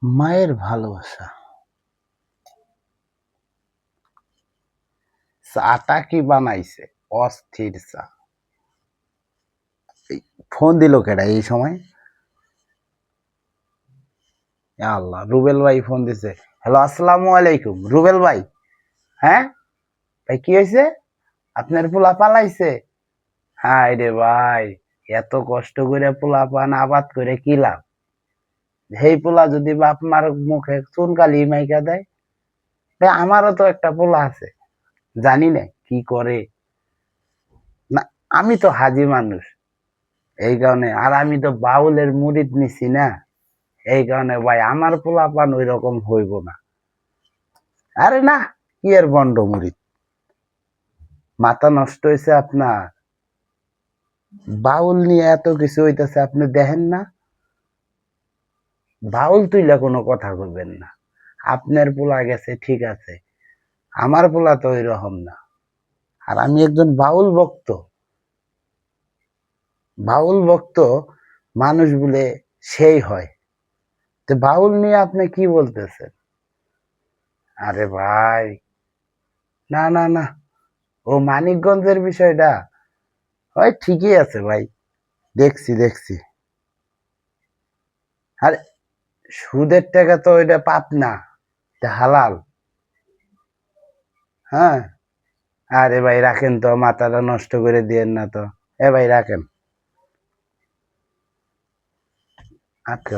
মায়ের ভালোবাসা। চাটা কি বানাইছে? অস্থির চা। ফোন দিল কেডা এই সময়? এ আল্লাহ, রুবেল ভাই ফোন দিছে। হ্যালো, আসসালামু আলাইকুম রুবেল ভাই। হ্যাঁ ভাই, কি হয়েছে? আপনার পোলা পালাইছে? হায় রে ভাই, এত কষ্ট করে পোলা পান আবাদ করে কি লাভ? সেই পোলা যদি বাপ মার মুখে চুনকালি মাইকা দেয়। ভাই, আমারও তো একটা পোলা আছে, জানি না কি করে। না, আমি তো হাজি মানুষ, এই কারণে। আর আমি তো বাউলের মুরিদ নিছি না, এই কারণে ভাই আমার পোলাপান ওই রকম হইব না। আরে না, কি এর বন্ড মুরিদ? মাথা নষ্ট হয়েছে আপনার? বাউল নিয়ে এত কিছু হইতেছে, আপনি দেখেন না? বাউল তুইলা কোনো কথা কইবেন না। আপনার পোলা গেছে ঠিক আছে, আমার পোলা তো ওই রকম না। আর আমি একজন বাউল ভক্ত। বাউল ভক্ত মানুষ বলে সেই হয়। তো বাউল নিয়ে আপনি কি বলতেছেন? আরে ভাই, না না না, ও মানিকগঞ্জের বিষয়টা হয়, ঠিকই আছে ভাই, দেখছি দেখছি। আরে সুদের টাকা তো ওইটা পাপ না, এটা হালাল। হ্যাঁ, আরে ভাই রাখেন তো, মাথাটা নষ্ট করে দিয়েন না তো। এ ভাই রাখেন। আজকে